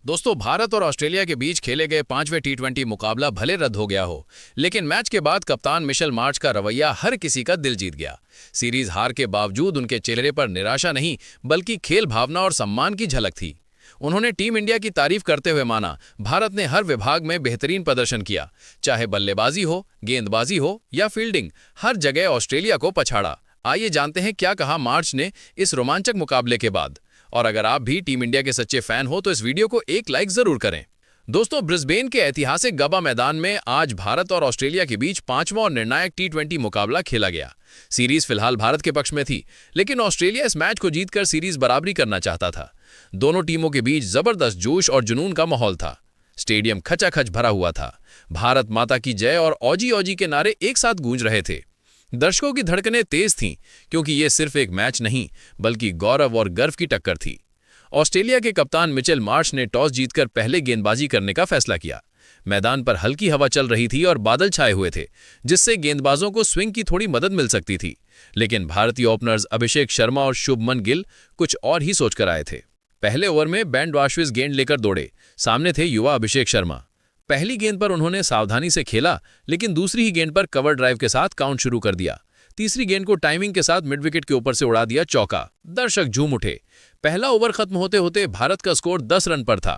दोस्तों, भारत और ऑस्ट्रेलिया के बीच खेले गए पांचवें टी20 मुकाबला भले रद्द हो गया हो, लेकिन मैच के बाद कप्तान मिशेल मार्श का रवैया हर किसी का दिल जीत गया। सीरीज हार के बावजूद उनके चेहरे पर निराशा नहीं, बल्कि खेल भावना और सम्मान की झलक थी। उन्होंने टीम इंडिया की तारीफ करते हुए माना, भारत ने हर विभाग में बेहतरीन प्रदर्शन किया, चाहे बल्लेबाजी हो, गेंदबाजी हो या फील्डिंग, हर जगह ऑस्ट्रेलिया को पछाड़ा। आइए जानते हैं क्या कहा मार्श ने इस रोमांचक मुकाबले के बाद। और अगर आप भी टीम इंडिया के सच्चे फैन हो तो इस वीडियो को एक लाइक जरूर करें। दोस्तों, ब्रिस्बेन के ऐतिहासिक गबा मैदान में आज भारत और ऑस्ट्रेलिया के बीच पांचवां और निर्णायक टी20 मुकाबला खेला गया। सीरीज फिलहाल भारत के पक्ष में थी, लेकिन ऑस्ट्रेलिया इस मैच को जीतकर सीरीज बराबरी करना चाहता था। दोनों टीमों के बीच जबरदस्त जोश और जुनून का माहौल था। स्टेडियम खचाखच भरा हुआ था। भारत माता की जय और औजी औजी के नारे एक साथ गूंज रहे थे। दर्शकों की धड़कनें तेज थीं, क्योंकि ये सिर्फ एक मैच नहीं, बल्कि गौरव और गर्व की टक्कर थी। ऑस्ट्रेलिया के कप्तान मिचेल मार्श ने टॉस जीतकर पहले गेंदबाजी करने का फैसला किया। मैदान पर हल्की हवा चल रही थी और बादल छाए हुए थे, जिससे गेंदबाजों को स्विंग की थोड़ी मदद मिल सकती थी। लेकिन भारतीय ओपनर्स अभिषेक शर्मा और शुभमन गिल कुछ और ही सोचकर आए थे। पहले ओवर में बैंड वाशविज गेंद लेकर दौड़े। सामने थे युवा अभिषेक शर्मा। पहली गेंद पर उन्होंने सावधानी से खेला, लेकिन दूसरी ही गेंद पर कवर ड्राइव के साथ काउंट शुरू कर दिया। तीसरी गेंद को टाइमिंग के साथ मिड विकेट के ऊपर से उड़ा दिया चौका। दर्शक झूम उठे। पहला ओवर खत्म होते होते भारत का स्कोर 10 रन पर था।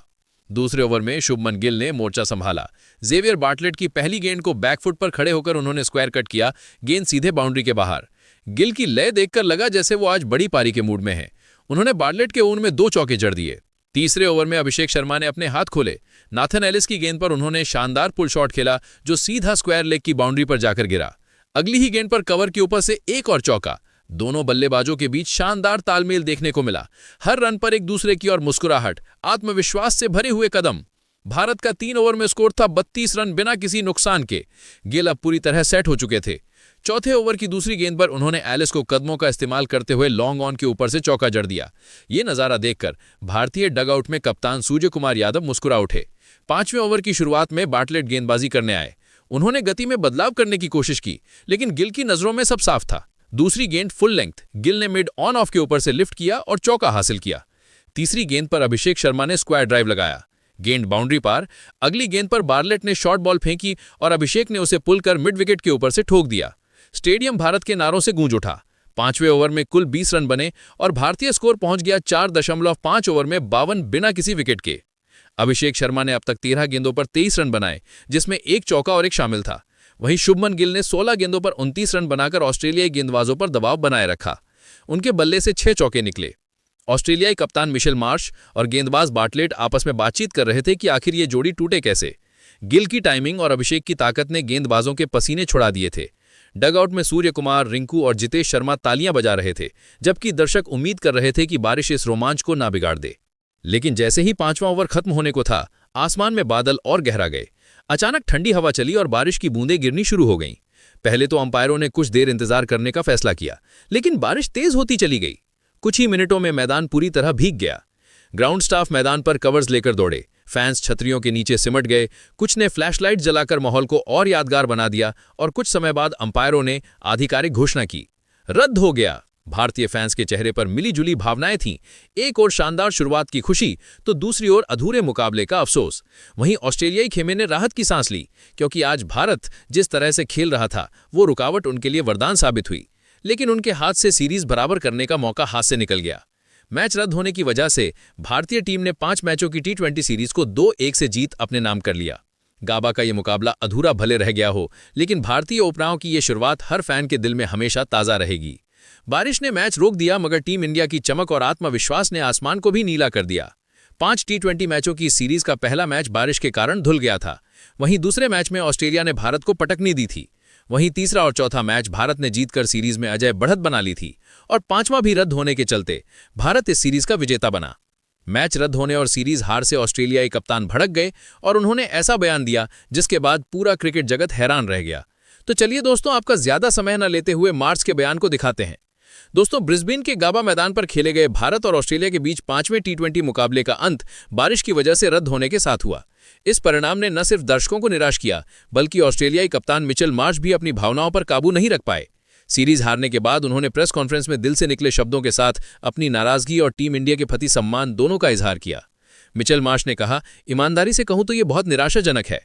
दूसरे ओवर में शुभमन गिल ने मोर्चा संभाला। जेवियर बार्टलेट की पहली गेंद को बैकफुट पर खड़े होकर उन्होंने स्क्वायर कट किया। गेंद सीधे बाउंड्री के बाहर। गिल की लय देखकर लगा जैसे वो आज बड़ी पारी के मूड में है। उन्होंने बार्टलेट के ऊन में 2 चौके जड़ दिए। तीसरे ओवर में अभिषेक शर्मा ने अपने हाथ खोले। नाथन एलिस की गेंद पर उन्होंने शानदार पुल शॉट खेला, जो सीधा स्क्वायर लेग की बाउंड्री पर जाकर गिरा। अगली ही गेंद पर कवर के ऊपर से एक और चौका। दोनों बल्लेबाजों के बीच शानदार तालमेल देखने को मिला। हर रन पर एक दूसरे की ओर मुस्कुराहट, आत्मविश्वास से भरे हुए कदम। भारत का 3 ओवर में स्कोर था 32 रन बिना किसी नुकसान के। गिल अब पूरी तरह सेट हो चुके थे। चौथे ओवर की दूसरी गेंद पर उन्होंने एलिस को कदमों का इस्तेमाल करते हुए लॉन्ग ऑन के ऊपर से चौका जड़ दिया। ये नजारा देखकर भारतीय डगआउट में कप्तान सूर्य कुमार यादव मुस्कुरा उठे। 5वें ओवर की शुरुआत में बार्टलेट गेंदबाजी करने आए। उन्होंने गति में बदलाव करने की कोशिश की, लेकिन गिल की नजरों में सब साफ था। दूसरी गेंद फुल लेंथ, गिल ने मिड ऑन ऑफ के ऊपर से लिफ्ट किया और चौका हासिल किया। तीसरी गेंद पर अभिषेक शर्मा ने स्क्वायर ड्राइव लगाया। गेंद बाउंड्री पार। अगली गेंद पर बार्टलेट ने शॉर्ट बॉल फेंकी और अभिषेक ने उसे पुल कर मिड विकेट के ऊपर से ठोक दिया। स्टेडियम भारत के नारों से गूंज उठा। 5वें ओवर में कुल 20 रन बने और भारतीय स्कोर पहुंच गया 4.5 ओवर में 52 बिना किसी विकेट के। अभिषेक शर्मा ने अब तक 13 गेंदों पर 23 रन बनाए, जिसमें एक चौका और एक शामिल था। वहीं शुभमन गिल ने 16 गेंदों पर 29 रन बनाकर ऑस्ट्रेलियाई गेंदबाजों पर दबाव बनाए रखा। उनके बल्ले से 6 चौके निकले। ऑस्ट्रेलियाई कप्तान मिशेल मार्श और गेंदबाज बार्टलेट आपस में बातचीत कर रहे थे कि आखिर ये जोड़ी टूटे कैसे। गिल की टाइमिंग और अभिषेक की ताकत ने गेंदबाजों के पसीने छुड़ा दिए थे। डगआउट में सूर्य कुमार, रिंकू और जितेश शर्मा तालियां बजा रहे थे, जबकि दर्शक उम्मीद कर रहे थे कि बारिश इस रोमांच को ना बिगाड़ दे। लेकिन जैसे ही 5वां ओवर खत्म होने को था, आसमान में बादल और गहरा गए। अचानक ठंडी हवा चली और बारिश की बूंदें गिरनी शुरू हो गईं। पहले तो अंपायरों ने कुछ देर इंतजार करने का फैसला किया, लेकिन बारिश तेज होती चली गई। कुछ ही मिनटों में मैदान पूरी तरह भीग गया। ग्राउंड स्टाफ मैदान पर कवर्स लेकर दौड़े। फैंस छतरियों के नीचे सिमट गए। कुछ ने फ्लैशलाइट जलाकर माहौल को और यादगार बना दिया और कुछ समय बाद अंपायरों ने आधिकारिक घोषणा की, रद्द हो गया। भारतीय फैंस के चेहरे पर मिलीजुली भावनाएं थीं। एक ओर शानदार शुरुआत की खुशी, तो दूसरी ओर अधूरे मुकाबले का अफसोस। वहीं ऑस्ट्रेलियाई खेमे ने राहत की सांस ली, क्योंकि आज भारत जिस तरह से खेल रहा था, वो रुकावट उनके लिए वरदान साबित हुई। लेकिन उनके हाथ से सीरीज बराबर करने का मौका हाथ से निकल गया। मैच रद्द होने की वजह से भारतीय टीम ने 5 मैचों की टी20 सीरीज को 2-1 से जीत अपने नाम कर लिया। गाबा का ये मुकाबला अधूरा भले रह गया हो, लेकिन भारतीय ओपनरों की ये शुरुआत हर फैन के दिल में हमेशा ताज़ा रहेगी। बारिश ने मैच रोक दिया, मगर टीम इंडिया की चमक और आत्मविश्वास ने आसमान को भी नीला कर दिया। 5 टी20 मैचों की सीरीज का पहला मैच बारिश के कारण धुल गया था। वहीं दूसरे मैच में ऑस्ट्रेलिया ने भारत को पटकनी दी थी। वहीं तीसरा और चौथा मैच भारत ने जीतकर सीरीज में अजय बढ़त बना ली थी और 5वां भी रद्द होने के चलते भारत इस सीरीज का विजेता बना। मैच रद्द होने और सीरीज हार से ऑस्ट्रेलियाई कप्तान भड़क गए और उन्होंने ऐसा बयान दिया जिसके बाद पूरा क्रिकेट जगत हैरान रह गया। तो चलिए दोस्तों, आपका ज्यादा समय न लेते हुए मार्च के बयान को दिखाते हैं। दोस्तों, ब्रिस्बेन के गाबा मैदान पर खेले गए भारत और ऑस्ट्रेलिया के बीच 5वें टी20 मुकाबले का अंत बारिश की वजह से रद्द होने के साथ हुआ। इस परिणाम ने न सिर्फ दर्शकों को निराश किया, बल्कि ऑस्ट्रेलियाई कप्तान मिचेल मार्श भी अपनी भावनाओं पर काबू नहीं रख पाए। सीरीज हारने के बाद उन्होंने प्रेस कॉन्फ्रेंस में दिल से निकले शब्दों के साथ अपनी नाराजगी और टीम इंडिया के प्रति सम्मान दोनों का इजहार किया। मिचेल मार्श ने कहा, ईमानदारी से कहूं तो ये बहुत निराशाजनक है।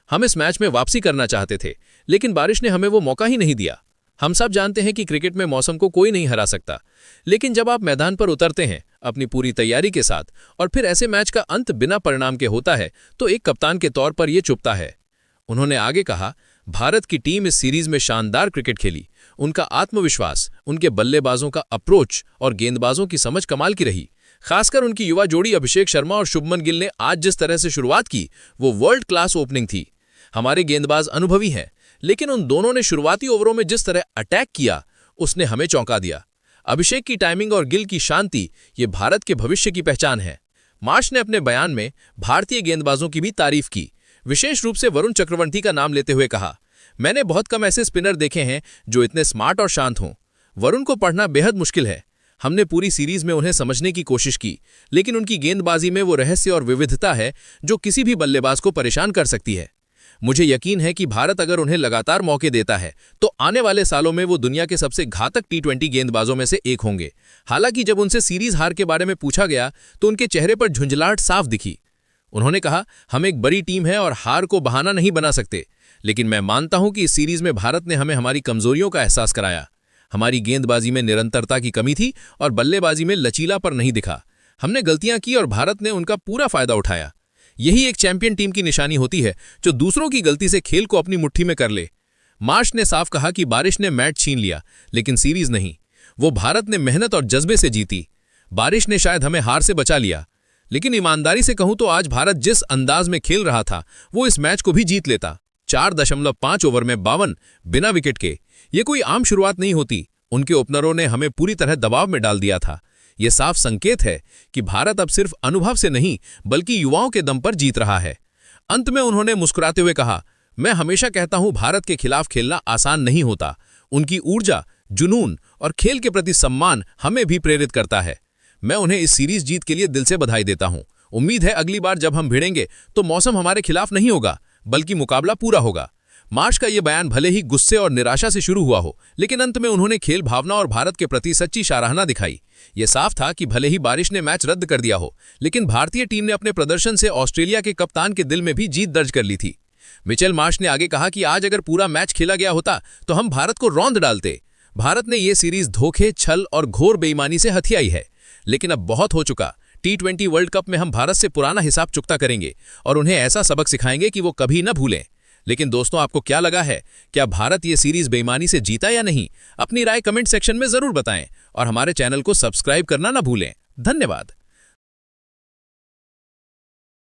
हम इस मैच में वापसी करना चाहते थे, लेकिन बारिश ने हमें वो मौका ही नहीं दिया। हम सब जानते हैं कि क्रिकेट में मौसम को कोई नहीं हरा सकता, लेकिन जब आप मैदान पर उतरते हैं अपनी पूरी तैयारी के साथ और फिर ऐसे मैच का अंत बिना परिणाम के होता है तो एक कप्तान के तौर पर यह चुभता है। उन्होंने आगे कहा, भारत की टीम इस सीरीज में शानदार क्रिकेट खेली। उनका आत्मविश्वास, उनके बल्लेबाजों का अप्रोच और गेंदबाजों की समझ कमाल की रही। खासकर उनकी युवा जोड़ी अभिषेक शर्मा और शुभमन गिल ने आज जिस तरह से शुरुआत की वो वर्ल्ड क्लास ओपनिंग थी। हमारे गेंदबाज अनुभवी हैं, लेकिन उन दोनों ने शुरुआती ओवरों में जिस तरह अटैक किया उसने हमें चौंका दिया। अभिषेक की टाइमिंग और गिल की शांति ये भारत के भविष्य की पहचान है। मार्श ने अपने बयान में भारतीय गेंदबाजों की भी तारीफ की, विशेष रूप से वरुण चक्रवर्ती का नाम लेते हुए कहा, मैंने बहुत कम ऐसे स्पिनर देखे हैं जो इतने स्मार्ट और शांत हों। वरुण को पढ़ना बेहद मुश्किल है। हमने पूरी सीरीज में उन्हें समझने की कोशिश की, लेकिन उनकी गेंदबाजी में वो रहस्य और विविधता है जो किसी भी बल्लेबाज को परेशान कर सकती है। मुझे यकीन है कि भारत अगर उन्हें लगातार मौके देता है तो आने वाले सालों में वो दुनिया के सबसे घातक टी20 गेंदबाजों में से एक होंगे। हालांकि जब उनसे सीरीज हार के बारे में पूछा गया तो उनके चेहरे पर झुंझलाहट साफ दिखी। उन्होंने कहा, हम एक बड़ी टीम है और हार को बहाना नहीं बना सकते, लेकिन मैं मानता हूं कि इस सीरीज में भारत ने हमें हमारी कमजोरियों का एहसास कराया। हमारी गेंदबाजी में निरंतरता की कमी थी और बल्लेबाजी में लचीलापन नहीं दिखा। हमने गलतियां की और भारत ने उनका पूरा फायदा उठाया। यही एक चैंपियन टीम की निशानी होती है जो दूसरों की गलती से खेल को अपनी मुट्ठी में कर ले। मार्श ने साफ कहा कि बारिश ने मैच छीन लिया, लेकिन सीरीज नहीं। वो भारत ने मेहनत और जज्बे से जीती। बारिश ने शायद हमें हार से बचा लिया, लेकिन ईमानदारी से कहूं तो आज भारत जिस अंदाज में खेल रहा था वो इस मैच को भी जीत लेता। 4.5 ओवर में 52 बिना विकेट के, ये कोई आम शुरुआत नहीं होती। उनके ओपनरों ने हमें पूरी तरह दबाव में डाल दिया था। यह साफ संकेत है कि भारत अब सिर्फ अनुभव से नहीं बल्कि युवाओं के दम पर जीत रहा है। अंत में उन्होंने मुस्कुराते हुए कहा, मैं हमेशा कहता हूं भारत के खिलाफ खेलना आसान नहीं होता। उनकी ऊर्जा, जुनून और खेल के प्रति सम्मान हमें भी प्रेरित करता है। मैं उन्हें इस सीरीज जीत के लिए दिल से बधाई देता हूं। उम्मीद है अगली बार जब हम भिड़ेंगे तो मौसम हमारे खिलाफ नहीं होगा बल्कि मुकाबला पूरा होगा। मार्श का यह बयान भले ही गुस्से और निराशा से शुरू हुआ हो, लेकिन अंत में उन्होंने खेल भावना और भारत के प्रति सच्ची सराहना दिखाई। यह साफ था कि भले ही बारिश ने मैच रद्द कर दिया हो, लेकिन भारतीय टीम ने अपने प्रदर्शन से ऑस्ट्रेलिया के कप्तान के दिल में भी जीत दर्ज कर ली थी। मिचेल मार्श ने आगे कहा कि आज अगर पूरा मैच खेला गया होता तो हम भारत को रौंद डालते। भारत ने यह सीरीज धोखे, छल और घोर बेईमानी से हथियाई है, लेकिन अब बहुत हो चुका। टी20 वर्ल्ड कप में हम भारत से पुराना हिसाब चुकता करेंगे और उन्हें ऐसा सबक सिखाएंगे कि वो कभी न भूलें। लेकिन दोस्तों, आपको क्या लगा है? क्या भारत ये सीरीज बेईमानी से जीता या नहीं? अपनी राय कमेंट सेक्शन में जरूर बताएं और हमारे चैनल को सब्सक्राइब करना ना भूलें। धन्यवाद।